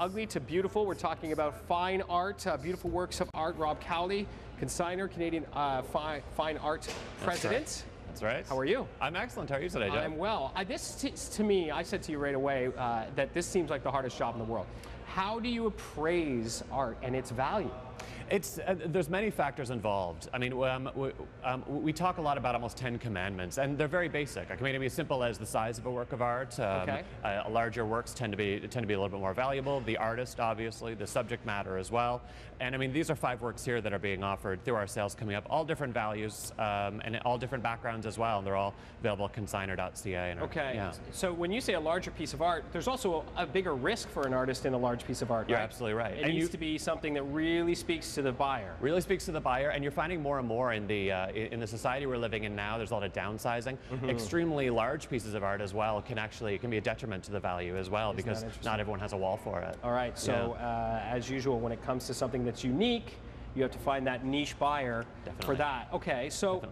ugly to beautiful. We're talking about fine art, beautiful works of art. Rob Cowley, Consignor Canadian Fine Art President. That's right. How are you? I'm excellent. How are you today, Jeff? I'm well. To me, I said to you right away that this seems like the hardest job in the world. How do you appraise art and its value? There's many factors involved. I mean, we talk a lot about almost 10 commandments, and they're very basic. I mean, it can be as simple as the size of a work of art. Larger works tend to be a little bit more valuable. The artist, obviously, the subject matter as well. And I mean, these are 5 works here that are being offered through our sales coming up, all different values and all different backgrounds as well. And they're all available at consignor.ca. Okay. Yeah. So when you say a larger piece of art, there's also a bigger risk for an artist in a large piece of art. You're right? absolutely right. It needs to be something that really speaks to the buyer. Really speaks to the buyer, and you're finding more and more in the society we're living in now. There's a lot of downsizing. Extremely large pieces of art as well can be a detriment to the value as well, because not everyone has a wall for it. All right. So as usual, when it comes to something that's unique, you have to find that niche buyer for that. Okay. So.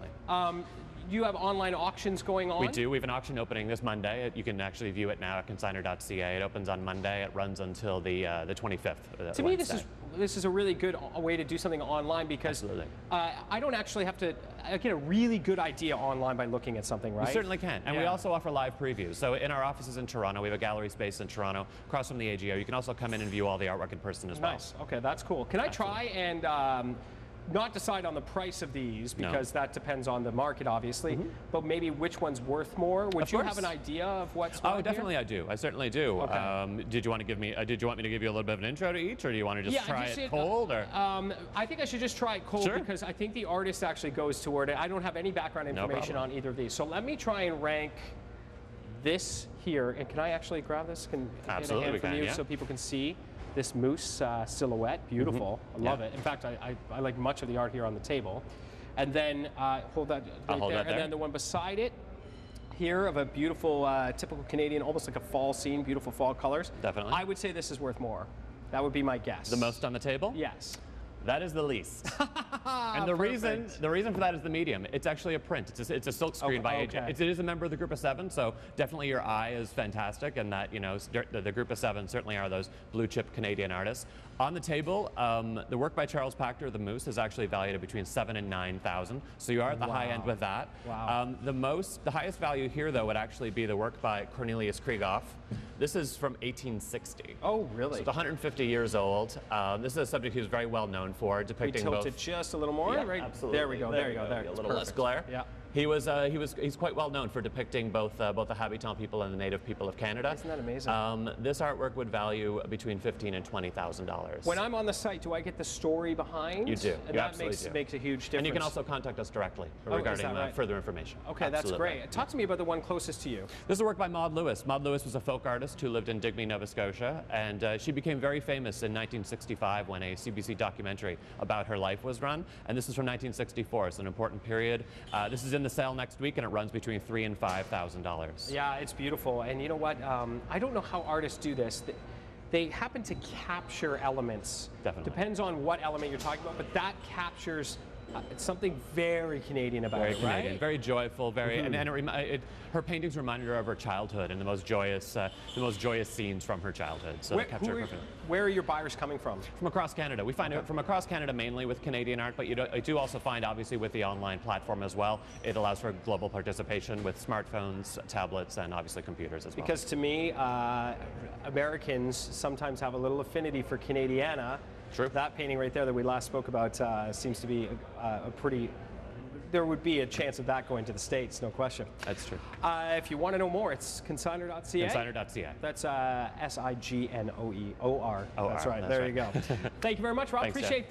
You have online auctions going on? We do. We have an auction opening this Monday. You can actually view it now at consignor.ca. It opens on Monday. It runs until the 25th. To me, this is a really good way to do something online, because I don't actually have to get a really good idea online by looking at something, right? You certainly can. And we also offer live previews. So in our offices in Toronto, we have a gallery space in Toronto across from the AGO. You can also come in and view all the artwork in person as well. Nice. Okay, that's cool. Can I try and not decide on the price of these, because that depends on the market, obviously, but maybe which one's worth more? Would you have an idea of what's worth? Oh, definitely I do. I certainly do. Okay. Did you want me to give you a little bit of an intro to each, or do you want to just try it cold? Or? I think I should just try it cold, because I think the artist actually goes toward it. I don't have any background information on either of these. So let me try and rank this here. And can I actually grab this? Can Absolutely, get a hand from you so people can see this moose silhouette? Beautiful. I love it. In fact, I like much of the art here on the table. And then hold that right there. And then the one beside it here of a beautiful, typical Canadian, almost like a fall scene, beautiful fall colors. Definitely. I would say this is worth more. That would be my guess. The most on the table? Yes. That is the least. And the reason for that is the medium. It's actually a print. It's a silk screen by AJ. It is a member of the group of 7, so definitely your eye is fantastic, and that, you know, the group of 7 certainly are those blue chip Canadian artists. On the table, the work by Charles Pachter, the Moose, is actually valued at between $7,000 and $9,000. So you are at the high end with that. Wow. The highest value here, though, would actually be the work by Cornelius Krieghoff. This is from 1860. Oh, really? So it's 150 years old. This is a subject he was very well known for, depicting both. We tilt it just a little more, right? Absolutely. There we go. There you go. A little less glare. Yeah. He's quite well known for depicting both the Habitant people and the native people of Canada. Isn't that amazing? This artwork would value between $15,000 and $20,000. When I'm on the site, do I get the story behind? You do. And that makes a huge difference. And you can also contact us directly regarding further information. Okay, that's great. Talk to me about the one closest to you. This is a work by Maud Lewis. Maud Lewis was a folk artist who lived in Digby, Nova Scotia, and she became very famous in 1965 when a CBC documentary about her life was run. And this is from 1964. It's an important period. This is in the sale next week, and it runs between $3,000 and $5,000. Yeah, it's beautiful. And you know what? I don't know how artists do this. They happen to capture elements. Definitely. Depends on what element you're talking about, but that captures it's something very Canadian about very it, Canadian, right? Very joyful, and her paintings reminded her of her childhood and the most joyous scenes from her childhood. So where are your buyers coming from? From across Canada. We find it from across Canada mainly with Canadian art, but I do also find, obviously, with the online platform as well, it allows for global participation with smartphones, tablets, and obviously computers as well. Because to me, Americans sometimes have a little affinity for Canadiana. True. That painting right there that we last spoke about seems to be there would be a chance of that going to the States, no question. That's true. If you want to know more, it's consignor.ca. Consignor.ca. That's Signoeor. That's right. That's There you go. Thank you very much, Rob. Thanks, Appreciate Jeff. that.